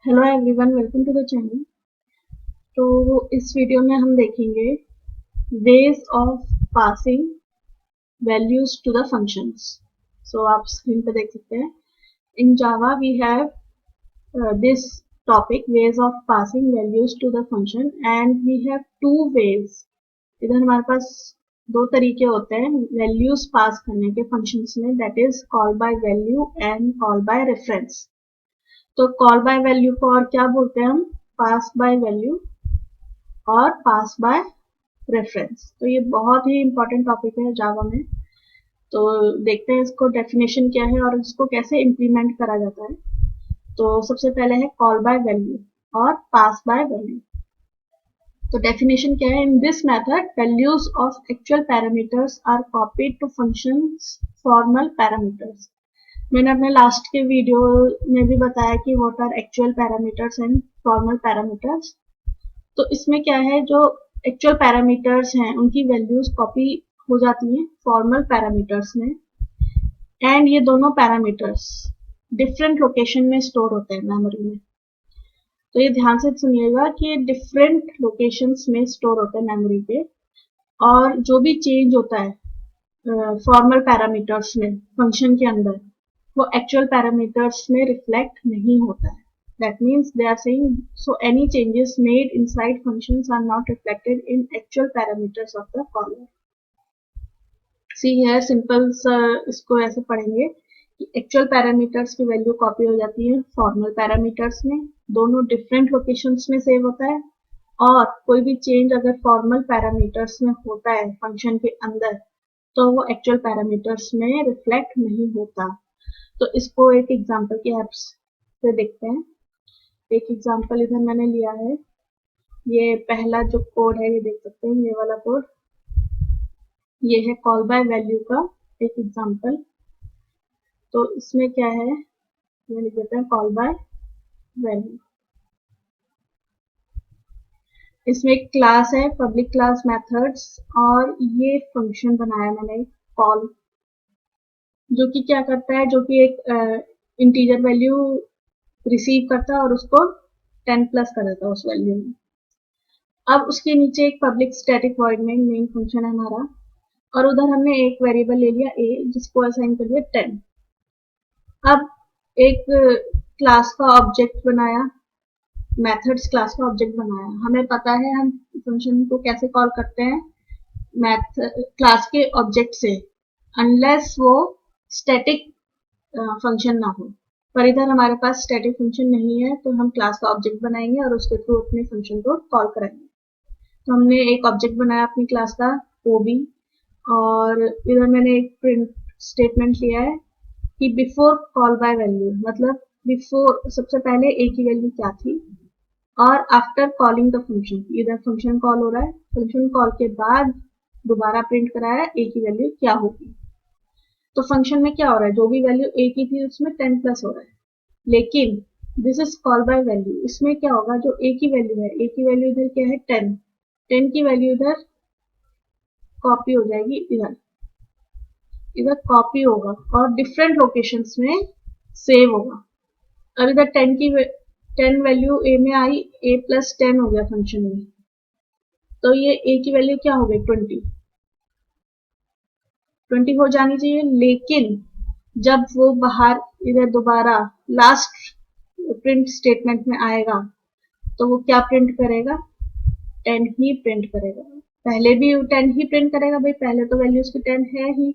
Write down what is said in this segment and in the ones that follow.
Hello everyone, welcome to the channel. तो इस video में हम देखेंगे ways of passing values to the functions. So आप स्क्रीन पे देख सकते हैं। In Java we have this topic ways of passing values to the function and we have two ways. इधर हमारे पास दो तरीके होते हैं वैल्यूज पास करने के फंक्शंस में, that is call by value and call by reference. तो कॉल बाय वैल्यू को और क्या बोलते हैं हम? पास बाय वैल्यू और पास बाय रेफरेंस। तो ये बहुत ही इंपॉर्टेंट टॉपिक है जावा में। तो देखते हैं इसको डेफिनेशन क्या है और इसको कैसे इम्प्लीमेंट करा जाता है। तो सबसे पहले है कॉल बाय वैल्यू और पास बाय वैल्यू। तो डेफिनेशन क्या है? In this method values of actual parameters are copied to functions formal parameters. मैंने अपने लास्ट के वीडियो में भी बताया कि what are actual parameters and formal parameters. तो इसमें क्या है, जो एक्चुअल पैरामीटर्स हैं उनकी वैल्यूज कॉपी हो जाती हैं फॉर्मल पैरामीटर्स में, एंड ये दोनों पैरामीटर्स डिफरेंट लोकेशन में स्टोर होते हैं मेमोरी में। तो ये ध्यान से सुनिएगा कि डिफरेंट लोकेशंस में स्टोर होते हैं मेमोरी पे, और जो भी चेंज होता है फॉर्मल पैरामीटर्स में फंक्शन के अंदर, वो एक्चुअल पैरामीटर्स में रिफ्लेक्ट नहीं होता है। That means they are saying so any changes made inside functions are not reflected in actual parameters of the caller. See here simple इसको ऐसे पढ़ेंगे कि एक्चुअल पैरामीटर्स की वैल्यू कॉपी हो जाती है फॉर्मल पैरामीटर्स में, दोनों डिफरेंट लोकेशंस में सेव होता है, और कोई भी चेंज अगर फॉर्मल पैरामीटर्स में होता है फंक्शन के अंदर तो वो एक्चुअल पैरामीटर्स में रिफ्लेक्ट नहीं होता। तो इसको एक एग्जांपल की हेल्प से देखते हैं। एक एग्जांपल इधर मैंने लिया है। ये पहला जो कोड है ये देख सकते हैं, ये वाला कोड, ये है कॉल बाय वैल्यू का एक एग्जांपल। तो इसमें क्या है, ये लिख देते हैं कॉल बाय वैल्यू। इसमें एक क्लास है पब्लिक क्लास मेथड्स, और ये फंक्शन बनाया मैंने कॉल, जो कि क्या करता है, जो कि एक इंटीजर वैल्यू रिसीव करता है और उसको 10 प्लस कर देता है उस वैल्यू में। अब उसके नीचे एक public static void main function है हमारा, और उधर हमने एक वेरिएबल ले लिया a जिसको असाइन कर दिया 10। अब एक क्लास का ऑब्जेक्ट बनाया, मेथड्स क्लास का ऑब्जेक्ट बनाया। हमें पता है हम फंक्शन को कैसे कॉल करते हैं मैथ क्लास के ऑब्जेक्ट से, अनलेस वो स्टैटिक फंक्शन ना हो। पर इधर हमारे पास स्टैटिक फंक्शन नहीं है, तो हम क्लास का ऑब्जेक्ट बनाएंगे और उसके थ्रू अपने फंक्शन को कॉल करेंगे। तो हमने एक ऑब्जेक्ट बनाया अपनी क्लास का OB, और इधर मैंने एक प्रिंट स्टेटमेंट लिया है कि बिफोर कॉल बाय वैल्यू, मतलब बिफोर सबसे पहले a की वैल्यू क्या थी, और आफ्टर कॉलिंग द फंक्शन, इधर फंक्शन कॉल हो रहा है, फंक्शन कॉल के बाद दोबारा प्रिंट कराया a की वैल्यू क्या होगी। तो फंक्शन में क्या हो रहा है, जो भी वैल्यू a की थी उसमें 10 प्लस हो रहा है, लेकिन this is call by value. इसमें क्या होगा, जो a की वैल्यू है, a की वैल्यू इधर क्या है 10, 10 की वैल्यू इधर कॉपी हो जाएगी, इधर इधर कॉपी होगा और डिफरेंट लोकेशंस में सेव होगा। अब इधर 10 वैल्यू a में आई, a प्लस 10 हो गया फंक्शन में, तो ये a की वैल्यू क्या हो गई 20 हो जानी चाहिए। लेकिन जब वो बाहर इधर दोबारा लास्ट प्रिंट स्टेटमेंट में आएगा तो वो क्या प्रिंट करेगा, 10 ही प्रिंट करेगा। पहले भी 10 ही प्रिंट करेगा, भाई पहले तो वैल्यू उसकी 10 है ही,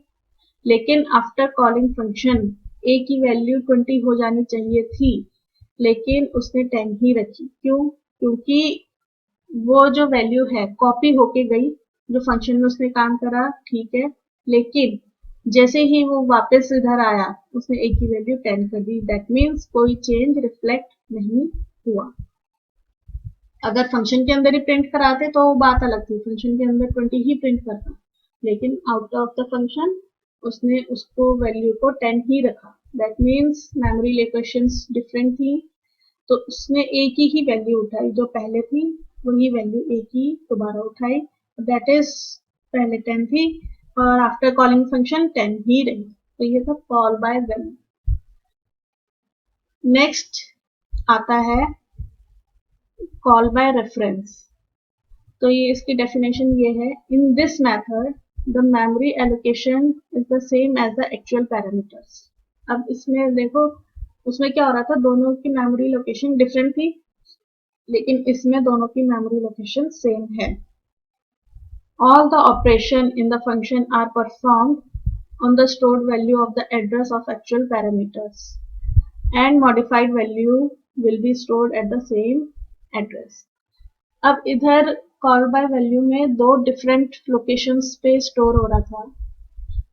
लेकिन आफ्टर कॉलिंग फंक्शन a की वैल्यू 20 हो जानी चाहिए थी, लेकिन उसने 10 ही रखी। क्यों? क्योंकि वो जो वैल्यू है कॉपी होके गई, जो फंक्शन में उसने काम करा ठीक है, लेकिन जैसे ही वो वापस इधर आया उसने a की वैल्यू 10 कर दी। दैट मीन्स कोई चेंज रिफ्लेक्ट नहीं हुआ। अगर फंक्शन के अंदर ही प्रिंट कराते तो बात अलग थी, फंक्शन के अंदर 20 ही प्रिंट करता, लेकिन आउट ऑफ द फंक्शन उसने उसको वैल्यू को 10 ही रखा। That means memory locations different थी, तो उसने a की ही वैल्यू उठाई, जो पहले थी वही वैल्यू a की दोबारा उठाई, दैट इज पहले 10 थी और आफ्टर कॉलिंग फंक्शन 10 ही रही। तो ये था कॉल बाय वैल्यू। नेक्स्ट आता है कॉल बाय रेफरेंस। तो ये इसकी डेफिनेशन ये है, in this method the memory allocation is the same as the actual parameters. अब इसमें देखो, उसमें क्या हो रहा था, दोनों की मेमोरी लोकेशन डिफरेंट थी, लेकिन इसमें दोनों की मेमोरी लोकेशन सेम है। All the operation in the function are performed on the stored value of the address of actual parameters, and modified value will be stored at the same address. अब इधर call by value में दो different locations पे store हो रहा था,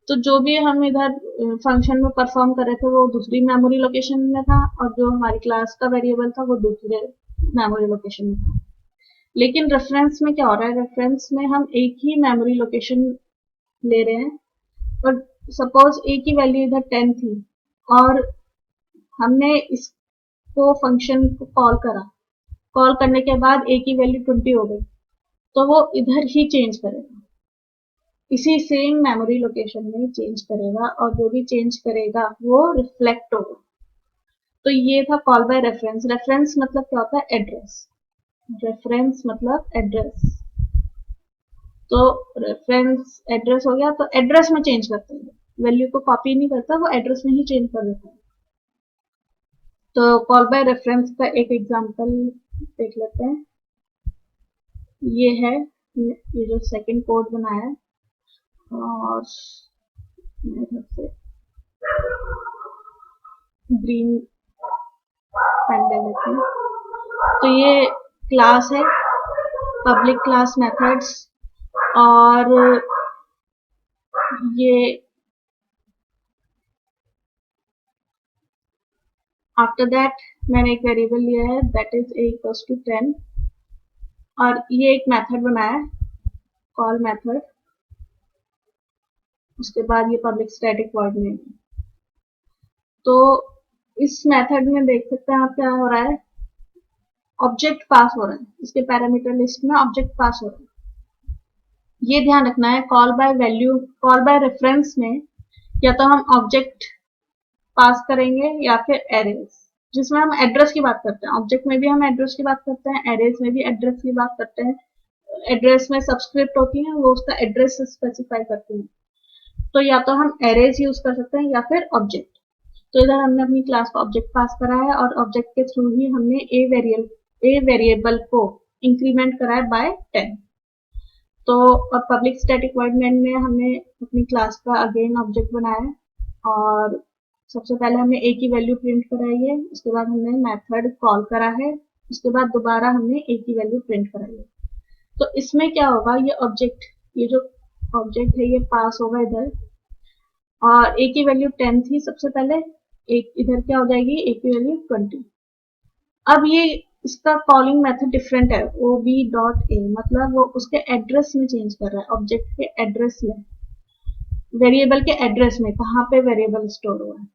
तो जो भी हम इधर फंक्शन में परफॉर्म कर रहे थे वो दूसरी मेमोरी लोकेशन में था, और जो हमारी क्लास का वेरिएबल था वो दूसरे मेमोरी लोकेशन में था। लेकिन रेफरेंस में क्या हो रहा है, रेफरेंस में हम एक ही मेमोरी लोकेशन ले रहे हैं, और सपोज ए की वैल्यू इधर 10 थी और हमने इसको फंक्शन को कॉल करने के बाद ए की वैल्यू 20 हो गई, तो वो इधर ही चेंज करेगा, इसी सेम मेमोरी लोकेशन में चेंज करेगा, और जो भी चेंज करेगा वो रिफ्लेक्ट होगा। तो ये था कॉल बाय रेफरेंस। रेफरेंस मतलब क्या होता है, एड्रेस। रेफरेंस मतलब एड्रेस, तो रेफरेंस एड्रेस हो गया, तो एड्रेस में चेंज करते हैं, वैल्यू को कॉपी नहीं करता, वो एड्रेस में ही चेंज कर देता है। तो कॉल बाय रेफरेंस का एक एग्जांपल देख लेते हैं। ये है, ये जो सेकंड कोड बनाया है, और मेरे से ग्रीन पेन ले लेते हैं। तो ये क्लास है, पब्लिक क्लास मेथड्स, और ये आफ्टर दैट मैंने एक वेरिएबल लिया है that is a equals to 10, और ये एक मेथड बनाया है कॉल मेथड, उसके बाद ये पब्लिक स्टैटिक वॉइड नेम। तो इस मेथड में देख सकते हैं आप क्या हो रहा है, ऑब्जेक्ट पास हो रहा है, इसके पैरामीटर लिस्ट में ऑब्जेक्ट पास हो रहा है। ये ध्यान रखना है, call by value, call by reference में या तो हम ऑब्जेक्ट पास करेंगे या फिर एरेज, जिसमें हम एड्रेस की बात करते हैं। ऑब्जेक्ट में भी हम एड्रेस की बात करते हैं, एरेज में भी एड्रेस की बात करते हैं। एड्रेस में सबस्क्रिप्ट होती है, वो उसका एड्रेस स्पेसिफाई करती है। तो या तो हम एरेज यूज कर सकते हैं या फिर ऑब्जेक्ट। तो इधर हमने अपनी क्लास को ऑब्जेक्ट पास करा है, और ऑब्जेक्ट के थ्रू ही हमने ए वेरिएबल को इंक्रीमेंट करा है बाय 10। तो अब पब्लिक स्टैटिक वॉइड मेन में हमने अपनी क्लास का अगेन ऑब्जेक्ट बनाया है, और सबसे पहले हमने ए की वैल्यू प्रिंट कराई है, उसके बाद हमने मेथड कॉल करा है, उसके बाद दोबारा हमने ए की वैल्यू प्रिंट कराई है। तो इसमें क्या होगा, ये ऑब्जेक्ट, ये जो ऑब्जेक्ट है ये पास होगा इधर, और ए की वैल्यू 10 थी सबसे पहले, एक इधर क्या हो जाएगी, ए की वैल्यू 20। अब ये इसका कॉलिंग मेथड डिफरेंट है, ob.a, मतलब वो उसके एड्रेस में चेंज कर रहा है, ऑब्जेक्ट के एड्रेस में, वेरिएबल के एड्रेस में, कहाँ पे वेरिएबल स्टोर हुआ है।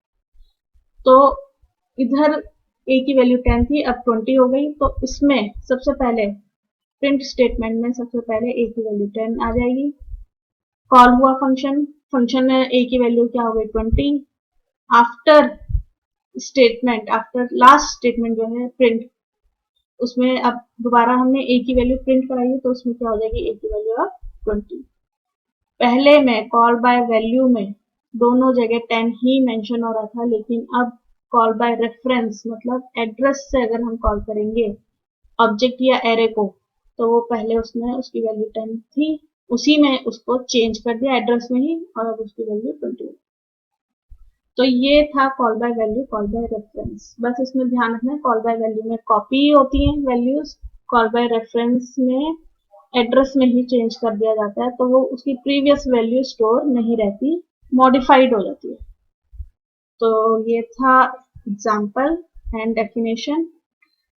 तो इधर a की वैल्यू 10 थी, अब 20 हो गई, तो इसमें सबसे पहले प्रिंट स्टेटमेंट में सबसे पहले a की वैल्यू 10 आ जाएगी। कॉल हुआ फंक्शन, फंक्शन में a की वैल्यू क्या हो गई, 20। After statement, after last statement जो है प्रिंट, उसमें अब दोबारा हमने a की वैल्यू प्रिंट कराई है, तो उसमें क्या हो जाएगी, a की वैल्यू अब 20। पहले में कॉल बाय वैल्यू में दोनों जगह 10 ही मेंशन हो रहा था, लेकिन अब कॉल बाय रेफरेंस मतलब एड्रेस से अगर हम कॉल करेंगे ऑब्जेक्ट या एरे को, तो वो पहले उसमें उसकी वैल्यू 10 थी, उसी में उसको चेंज कर दिया एड्रेस में ही, और अब उसकी वैल्यू 20। तो ये था call by value, call by reference. बस इसमें ध्यान रखना है, कॉल बाय वैल्यू में कॉपी होती है वैल्यूज, कॉल बाय रेफरेंस में एड्रेस में ही चेंज कर दिया जाता है, तो वो उसकी प्रीवियस वैल्यू स्टोर नहीं रहती, मॉडिफाइड हो जाती है। तो ये था एग्जाम्पल एंड डेफिनेशन,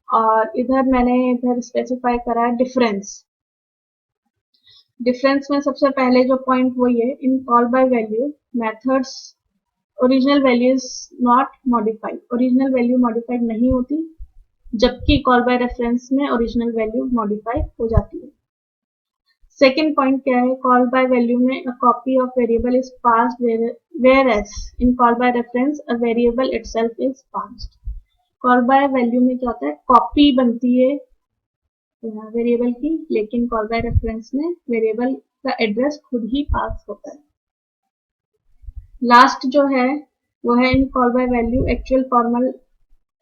और इधर मैंने इधर स्पेसिफाई करा है डिफरेंस। डिफरेंस में सबसे पहले जो पॉइंट वो ये, in call by value methods original value is not modified, original value modified नहीं होती, जबकि कॉल बाय रेफरेंस में ओरिजिनल वैल्यू मॉडिफाइड हो जाती है। सेकेंड पॉइंट क्या है, कॉल बाय वैल्यू में a copy of variable is passed, whereas in call by reference a variable itself is passed। Call by value में क्या होता है, कॉपी बनती है वेरिएबल की, लेकिन कॉल बाय रेफरेंस में वेरिएबल का एड्रेस खुद ही पास होता है। लास्ट जो है वो है in call by value actual formal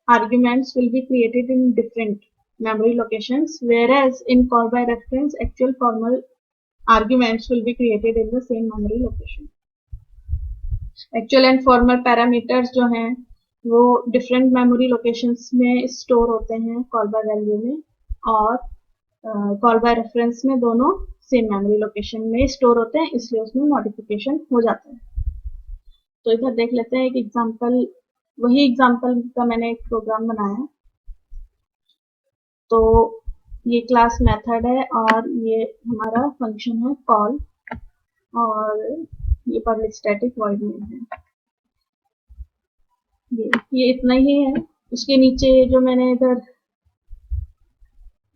arguments will be created in different memory locations, whereas in call by reference actual formal arguments will be created in the same memory location. Actual and formal parameters जो हैं वो different memory locations में store होते हैं call by value में, और call by reference में दोनों same memory location में store होते हैं, इसलिए उसमें modification हो जाता है। तो इधर देख लेते हैं एक एग्जांपल, वही एग्जांपल का मैंने एक प्रोग्राम बनाया। तो ये क्लास मेथड है और ये हमारा फंक्शन है कॉल, और ये पब्लिक स्टैटिक वॉइड मेन है। ये इतना ही है। उसके नीचे जो मैंने इधर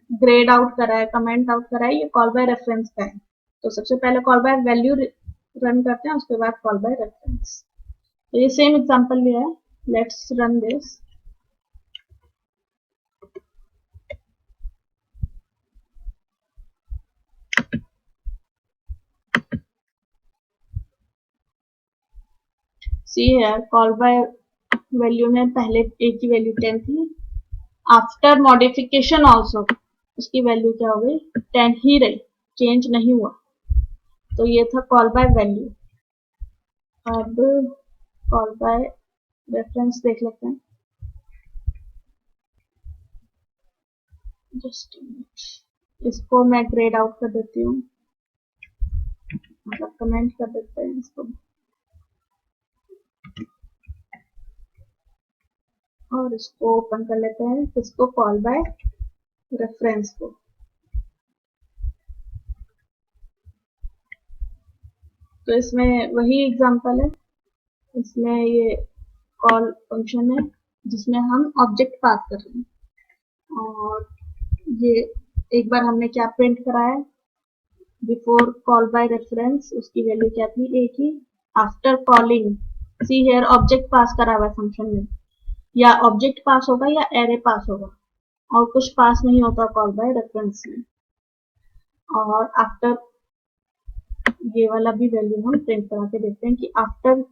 ग्रेड आउट करा है, कमेंट आउट करा है, ये कॉल बाय रेफरेंस का है। तो सबसे पहले कॉल बाय वैल्यू रन करते हैं, उसके बाद कॉल बाय रेफरेंस। तो ये सेम एग्जांपल लिया है, लेट्स रन दिस। सी है कॉल बाय वैल्यू में पहले a की वैल्यू 10 थी, आफ्टर मॉडिफिकेशन ऑल्सो उसकी वैल्यू क्या हो गई, 10 ही रही, चेंज नहीं हुआ। तो ये था कॉल बाय वैल्यू। अब कॉल बाय रेफरेंस देख लेते हैं। जस्ट इसको मैं ग्रेड आउट कर देती हूँ, मतलब कमेंट कर देते हैं इसको, और इसको ओपन कर लेते हैं, इसको कॉल बाय रेफरेंस को। तो इसमें वही एग्जांपल है, इसमें ये कॉल फंक्शन है जिसमें हम ऑब्जेक्ट पास कर रहे हैं, और ये एक बार हमने क्या प्रिंट कराया, बिफोर कॉल बाय रेफरेंस उसकी वैल्यू क्या थी, a की, after calling, see here object pass करा हुआ है फंक्शन में, या ऑब्जेक्ट पास होगा या एरे पास होगा, और कुछ पास नहीं होता कॉल बाय रेफरेंस में। और आफ्टर ये वाला भी वैल्यू हम प्रिंट करा के देखते हैं कि after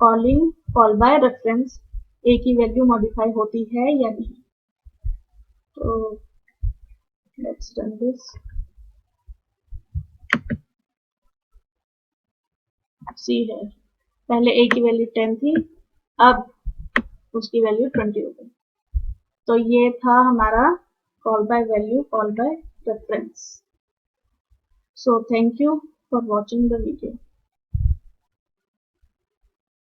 calling call by reference a की वैल्यू मॉडिफाई होती है या नहीं। तो लेट्स रन दिस। सी है पहले a की वैल्यू 10 थी, अब उसकी वैल्यू 20 हो गई। तो ये था हमारा call by value, call by reference. So thank you for watching the video.